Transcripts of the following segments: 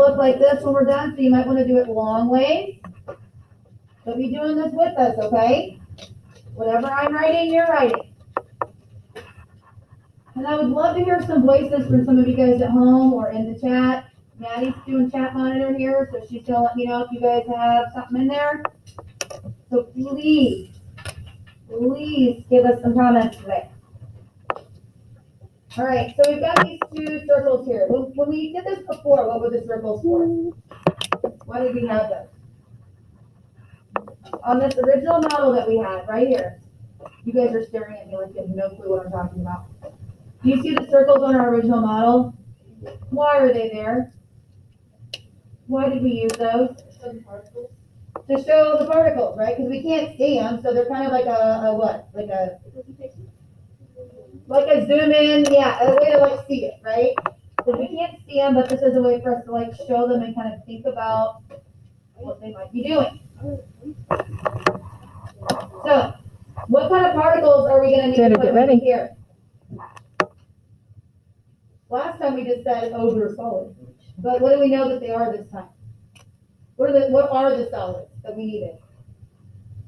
look like this when we're done, so you might want to do it long ways. So be doing this with us, okay? Whatever I'm writing, you're writing. And I would love to hear some voices from some of you guys at home or in the chat. Maddie's doing chat monitor here, so she's gonna let me know if you guys have something in there. So please give us some comments today. All right, so we've got these two circles here. When we did this before, what were the circles for? Why did we have those? On this original model that we had right here, you guys are staring at me like you have no clue what I'm talking about. Do you see the circles on our original model? Why are they there? Why did we use those? To show the particles, right? Because we can't see them, so they're kind of like a what? Like a zoom in, yeah, a way to like see it, right? So we can't see them, but this is a way for us to like show them and kind of think about what they might be doing. So, what kind of particles are we going to need to put in here? Last time we just said, oh, they're solid. But what do we know that they are this time? What are the solids that we needed?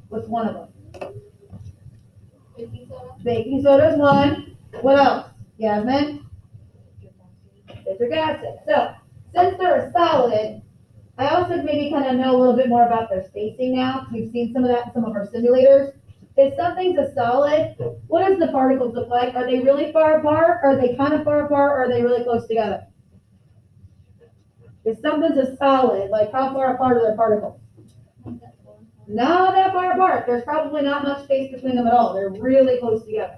What's one of them? Baking soda. Baking soda is one. What else? Yasmin? Citric acid. So, since they're a solid, I also maybe kind of know a little bit more about their spacing now. We've seen some of that in some of our simulators. If something's a solid, what does the particles look like? Are they really far apart? Are they kind of far apart? Or are they really close together? If something's a solid, like how far apart are their particles? Not that far apart. There's probably not much space between them at all. They're really close together.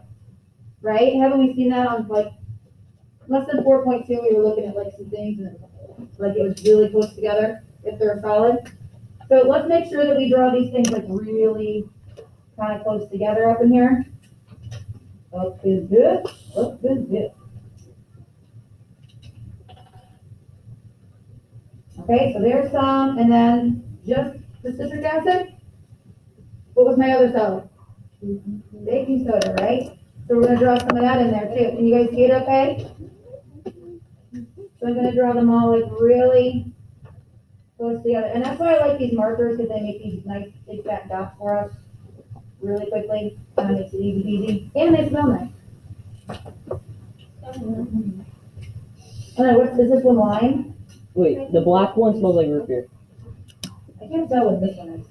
Right? Haven't we seen that on like lesson 4.2? We were looking at like some things and like it was really close together if they're solid. So let's make sure that we draw these things like really kind of close together up in here. Up is good. Up is good. Okay, so there's some, and then just the citric acid. What was my other solid? Baking soda, right? So we're gonna draw some of that in there too. Can you guys see it okay? So I'm gonna draw them all like really close together. And that's why I like these markers, because they make these nice big fat dots for us really quickly. Kind of makes it easy peasy. And they smell nice. And then is this one lime? Wait, the black one smells like root beer. I can't tell what this one is.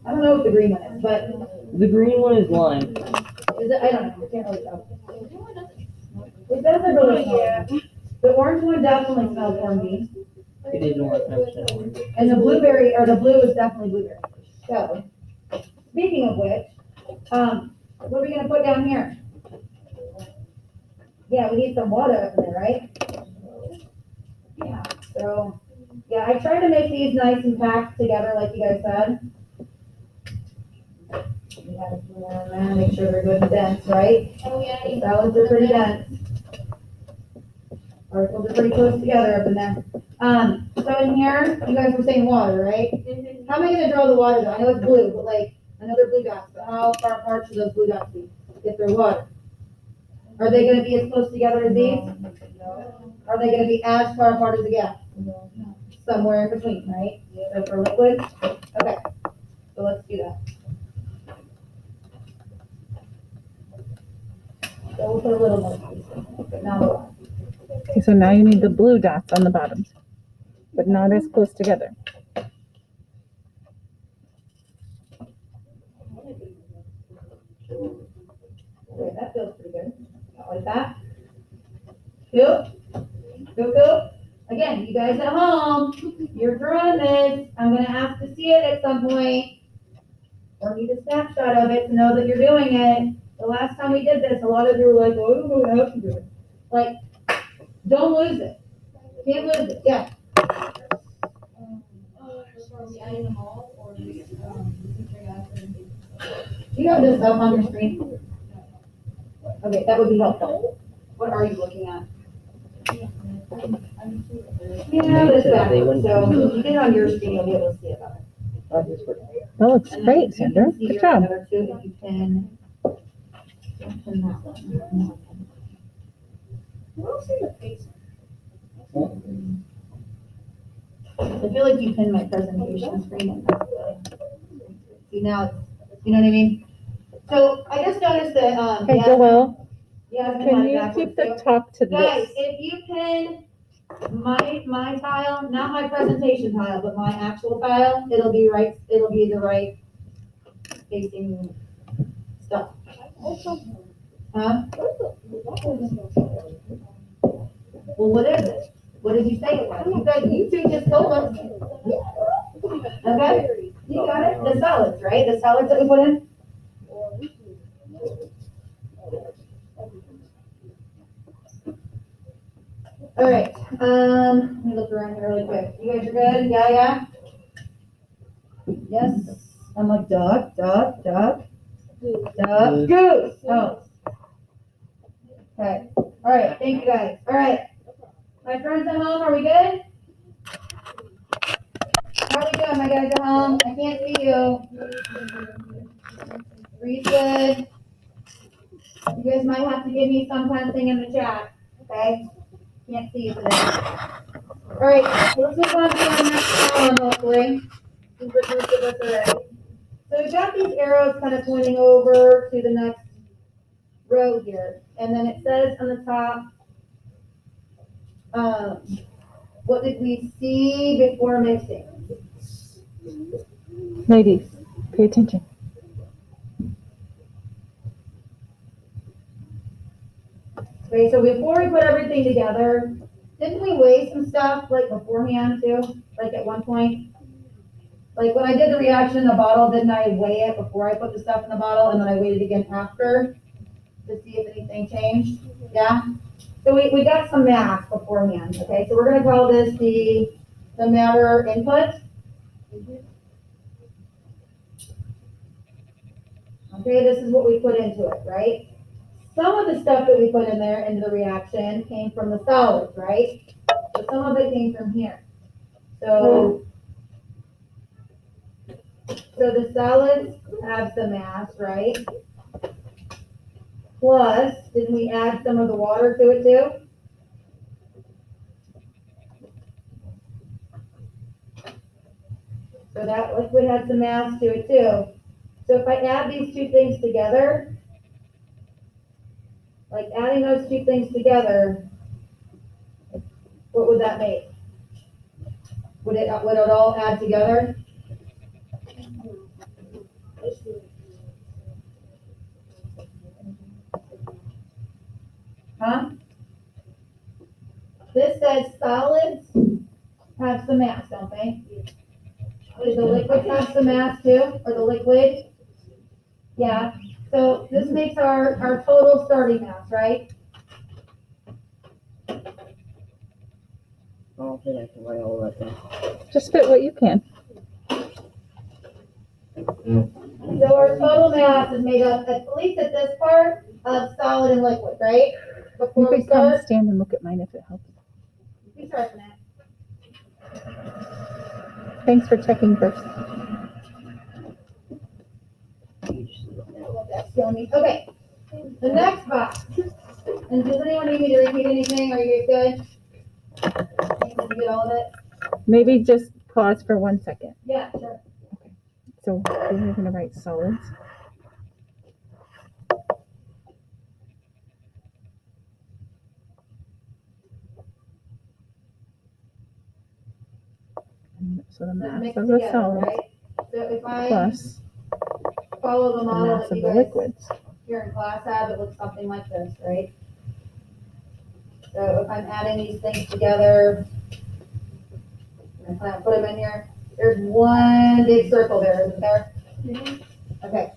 I don't know what the green one is, but The green one is lime. is it? I don't know. I can't really tell. It doesn't really smell. The orange one definitely smells orangey. It is orange, 100% orange. And the blueberry, or the blue is definitely blueberry. So, speaking of which, what are we gonna put down here? Yeah, we need some water up in there, right? Yeah, so, yeah, I tried to make these nice and packed together like you guys said. We have a few more in there, make sure they're good and dense, right? Oh, yeah. The salads are pretty dense. Particles are pretty close together up in there. So in here, you guys were saying water, right? How am I gonna draw the water though? I know it's blue, but like, I know they're blue dots, but how far apart should those blue dots be if they're water? Are they gonna be as close together as these? Are they gonna be as far apart as the gas? Somewhere in between, right? So for liquid, okay, so let's do that. So we'll put a little more, but not a lot. Okay, so now you need the blue dots on the bottom, but not as close together. Okay, that feels pretty good. Not like that. Cool. Cool. Again, you guys at home, you're drawing this. I'm gonna ask to see it at some point, or need a snapshot of it to know that you're doing it. The last time we did this, a lot of you were like, "Oh, I don't know how to do it." Like, don't lose it. Can't lose it. Yeah. Are we adding them all, or citric acid and baking soda? Do you have this up on your screen? Okay, that would be helpful. What are you looking at? Yeah, but it's backwards, so if you get it on your screen, you'll be able to see it better. That looks And then great, you can Sandra. see Good your job. other two if you can. Pin that one. I don't see the face. I feel like you pinned my presentation screen in that way. See, now, you know what I mean? So I just noticed that, Hey, yeah, Joelle, yeah, can you keep the top to guys, this? if you pin my tile, not my presentation tile, but my actual tile, it'll be the right facing stuff. Huh? Well, what is it? What did you say it was? You two just told us. Okay, you got it? The solids, right? The solids that we put in? All right, let me look around here really quick. You guys are good? Yeah? Yes? I'm like, duck, goose. Oh. Okay, all right, thank you guys. All right. My friends at home, are we good? How are we doing, my guys at home? I can't see you. Read good. You guys might have to give me some kind of thing in the chat, okay? Can't see you today. All right, let's move on to our next column, hopefully. Since we're most of us already. So we've got these arrows kind of pointing over to the next row here. And then it says on the top, what did we see before mixing? Ladies, pay attention. Okay, so before we put everything together, didn't we weigh some stuff like beforehand too? Like at one point? Like when I did the reaction in the bottle, didn't I weigh it before I put the stuff in the bottle and then I weighed it again after to see if anything changed? Yeah? So we got some math beforehand, okay? So we're gonna call this the matter input. Okay, this is what we put into it, right? Some of the stuff that we put in there into the reaction came from the solids, right? So some of it came from here. So the solids have some mass, right? Plus, didn't we add some of the water to it too? So that liquid had some mass to it too. So if I add these two things together, like adding those two things together, what would that make? Would it all add together? Huh? This says solids have some mass, don't they? Does the liquid have some mass too, or the liquid? Yeah, so this makes our total starting mass, right? I don't think I can write all that down. Just fit what you can. So our total mass is made up, at least at this part, of solid and liquid, right? You Before we can come start, stand and look at mine if it helps. we start from that. Thanks for checking first. Okay, the next box. And does anyone need me to repeat anything? Are you guys good? Did you get all of it? Maybe just pause for 1 second. Yeah, sure. So we're gonna write solids. So the Just mass mix of the together, solids right? So if I plus follow the the model mass that of you the guys liquids. here in class have, it looks something like this, right? So if I'm adding these things together, I'm gonna put them in here. There's one big circle there, isn't there? Okay,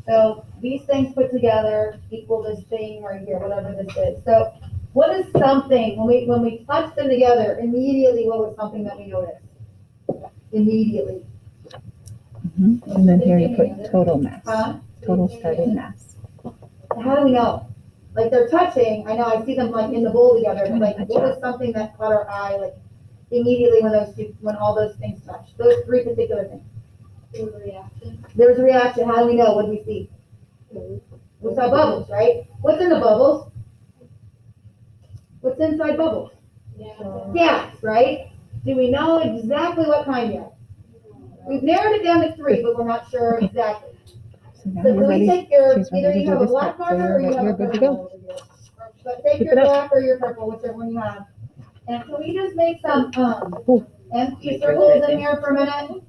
so these things put together equal this thing right here, whatever this is. So what is something, when we touch them together, immediately what was something that we noticed? Immediately. And then here you put total mass, Huh? total starting mass. How do we know? Like they're touching, I know, I see them like in the bowl together, but like what was something that caught our eye, like immediately when all those things touch? Those three particular things. There was a reaction. There was a reaction, how do we know? What did we see? We saw bubbles, right? What's in the bubbles? What's inside bubbles? Gas, right? Do we know exactly what kind yet? We've narrowed it down to 3, but we're not sure exactly. So now So you're can we ready. take your, She's ready either to you do have a this black part, so marker or you have you're a good to purple go. over here. But take Keep your it up. black or your purple, whichever one you have. And can we just make some, Ooh. empty circles in here for a minute?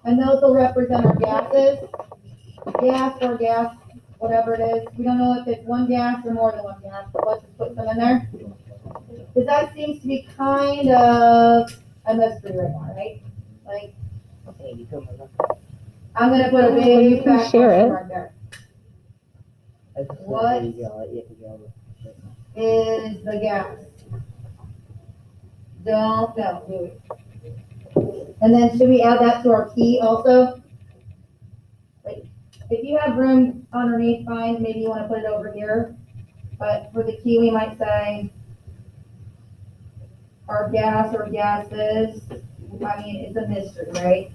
And those will represent our gases. Gas or gas, whatever it is. We don't know if it's one gas or more than one gas, but let's just put them in there. Because that seems to be kind of a mystery right now, right? Like, I'm gonna put a Well, you big can fat share question it. mark there. What is the gas? Don't know, do we? And then should we add that to our key also? Like, if you have room underneath, fine, maybe you wanna put it over here. But for the key, we might say our gas or gases, I mean, it's a mystery, right?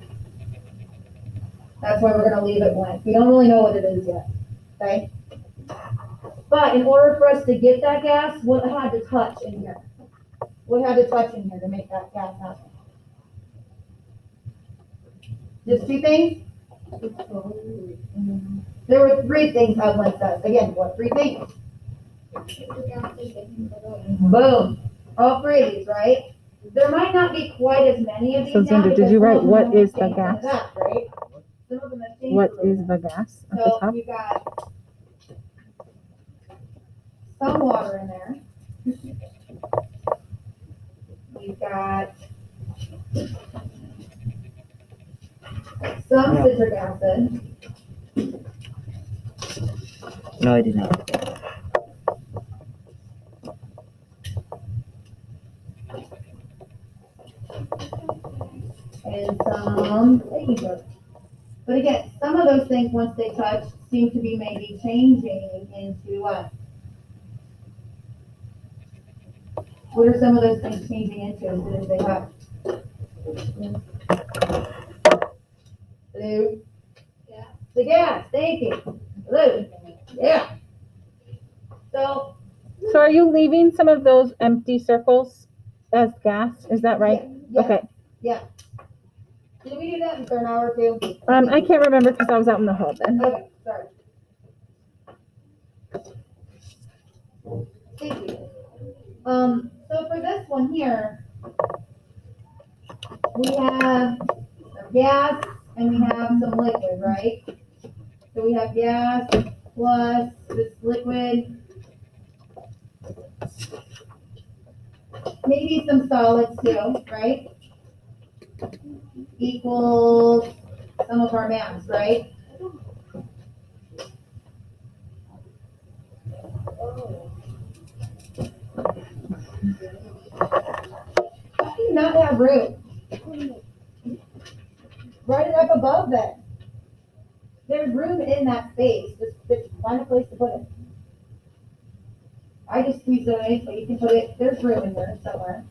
That's why we're gonna leave it blank. We don't really know what it is yet, okay? But in order for us to get that gas, what had to touch in here? What had to touch in here to make that gas happen? Just 2 things? There were 3 things Evelyn says. Again, what 3 things? Boom. All 3 of these, right? There might not be quite as many of these So, now Xander, did because you some write of them what have is the changed gas? that, right? Some of them have changed What a little is bit. the gas at the So top? you got some water in there. You've got some citric acid. No, I did not. And some baking soda. But again, some of those things, once they touch, seem to be maybe changing into what? What are some of those things changing into as soon as they touch? Blue. Yeah. The gas, thank you. Blue. Yeah. So. So are you leaving some of those empty circles as gas? Is that right? Yeah, Okay. yeah. Did we do that for an hour or 2? I can't remember because I was out in the hall then. Okay, sorry. Thank you. So for this one here, we have some gas and we have some liquid, right? So we have gas plus this liquid. Maybe some solids too, right? Equals some of our mass, right? How do you not have room? Write it up above that. There's room in that space. Just find a place to put it. I just squeezed it in, but you can put it, there's room in there somewhere.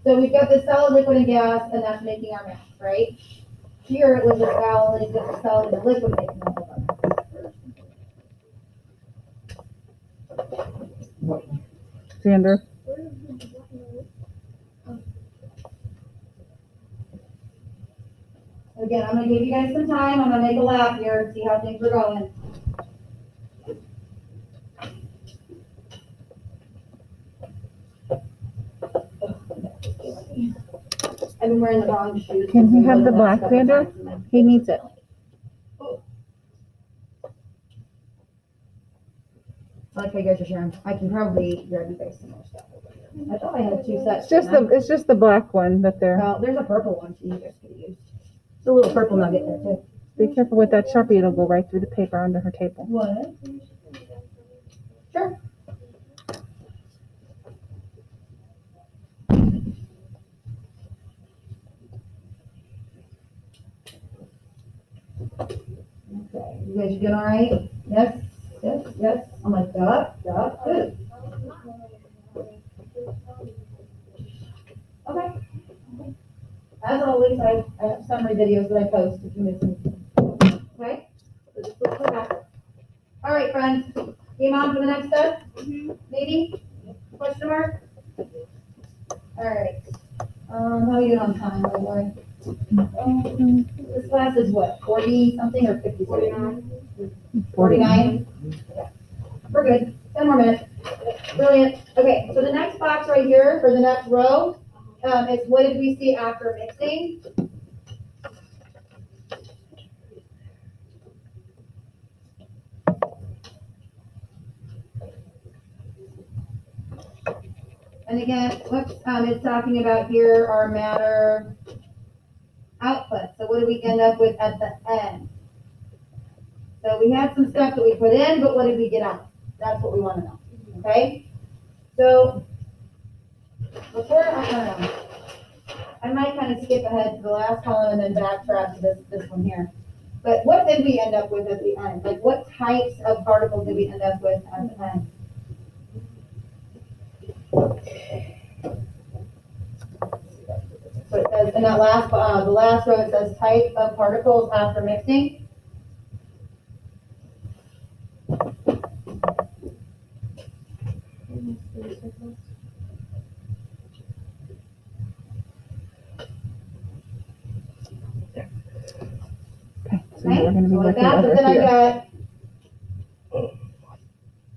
So we've got the solid, liquid, and gas, and that's making our mass, right? Here it was a solid and a liquid making all of our mass. Xander. Again, I'm gonna give you guys some time. I'm gonna make a lap here and see how things are going. I've been wearing the wrong shoes. Can he have the black, Xander? He needs it. I like how you guys are sharing. I can probably grab you guys some more stuff over here. I thought I had 2 sets. It's just the black one that they're. Oh, there's a purple one too you guys could use. There's a little purple nugget there too. Be careful with that Sharpie. It'll go right through the paper under her table. What? Sure. Okay, you guys are doing all right? Yes, yes, yes. I'm like, good. Okay. As always, I have summary videos that I post if you miss anything. Okay? So just look for that. All right, friends. Game on for the next step? Maybe? Question mark? Alright. How are you on time, by the way? This class is what, 40 something or 50? 49. 49? Yeah. We're good. 10 more minutes. Brilliant. Okay, so the next box right here for the next row is what did we see after mixing? And again, what it's talking about here are matter output. So what do we end up with at the end? So we had some stuff that we put in, but what did we get out? That's what we want to know. Okay? So before I might kind of skip ahead to the last column and then backtrack to this one here. But what did we end up with at the end? Like what types of particles did we end up with at the end? So it says in that last, the last row, it says type of particles after mixing. Okay, so Okay, we're gonna be so like working that, but over then I here. got We're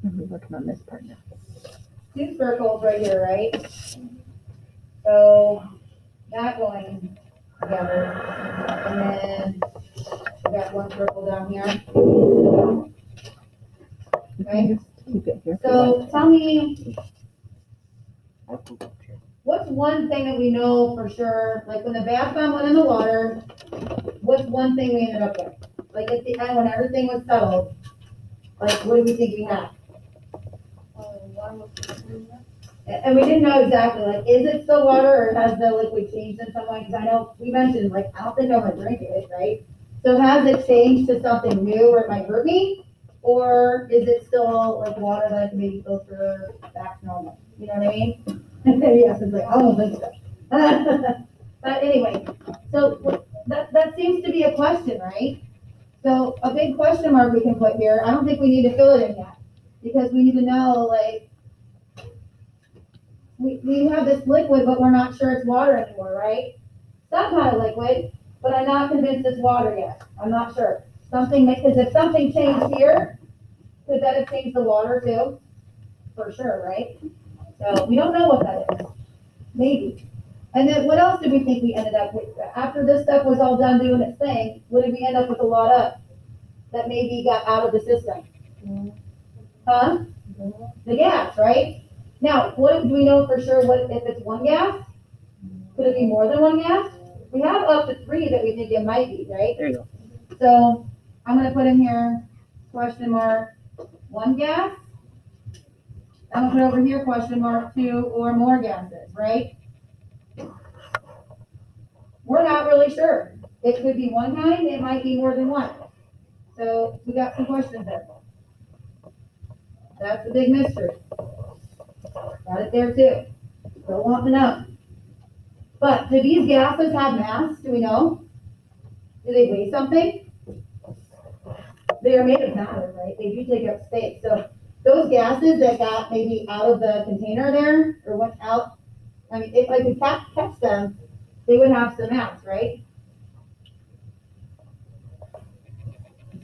gonna be working on this part now. two circles right here, right? So that going together, and then we got one circle down here. You Okay. can just keep it here. for a while. So tell me, what's one thing that we know for sure, like when the bath bomb went in the water, what's one thing we ended up with? Like at the end, when everything was settled, like what do we think we had? And we didn't know exactly, like, is it still water or has the liquid changed in some way? Because I know we mentioned, like, I don't think I'm gonna drink it, right? So has it changed to something new where it might hurt me? Or is it still like water that I can maybe filter back to normal? You know what I mean? Yes, it's like, I don't think so. But anyway, so that seems to be a question, right? So a big question mark we can put here, I don't think we need to fill it in yet. Because we need to know, like, we have this liquid, but we're not sure it's water anymore, right? Some kind of liquid, but I'm not convinced it's water yet. I'm not sure. Something, because if something changed here, could that have changed the water too? For sure, right? So we don't know what that is. Maybe. And then what else did we think we ended up with? After this stuff was all done doing its thing, what did we end up with a lot of that maybe got out of the system? Huh? The gas, right? Now, what do we know for sure what if it's one gas? Could it be more than one gas? We have up to 3 that we think it might be, right? There you go. So I'm gonna put in here question mark 1 gas. I'm gonna put over here question mark 2 or more gases, right? We're not really sure. It could be one kind, it might be more than one. So we got some questions there. That's a big mystery. Got it there too. Still want to know. But do these gases have mass? Do we know? Do they weigh something? They are made of matter, right? They do take up space. So those gases that got maybe out of the container there or went out, I mean, if I could catch them, they would have some mass, right?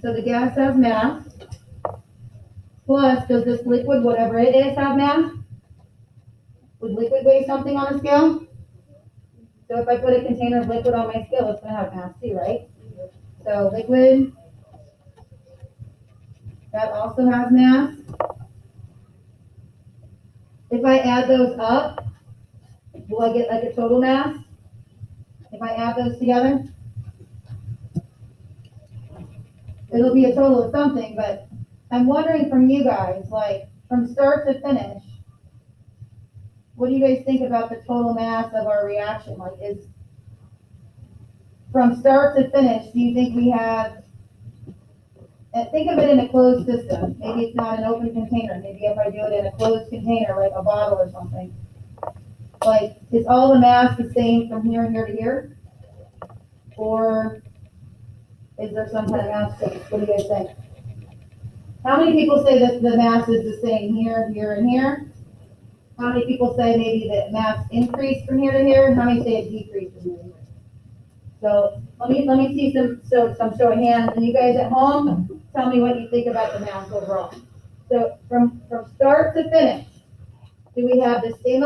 So the gas has mass. Plus, does this liquid, whatever it is, have mass? Would liquid weigh something on a scale? So if I put a container of liquid on my scale, it's gonna have mass too, right? So liquid, that also has mass. If I add those up, will I get like a total mass? If I add those together? It'll be a total of something, but I'm wondering from you guys, like from start to finish, what do you guys think about the total mass of our reaction? Like is, from start to finish, do you think we have, and think of it in a closed system. Maybe it's not an open container. Maybe if I do it in a closed container, like a bottle or something. Like, is all the mass the same from here and here to here? Or is there some kind of mass change? What do you guys think? How many people say that the mass is the same here, here, and here? How many people say maybe that mass increased from here to here, and how many say it decreased from here to here? So, let me see some show of hands, and you guys at home, tell me what you think about the mass overall. So, from start to finish, do we have the same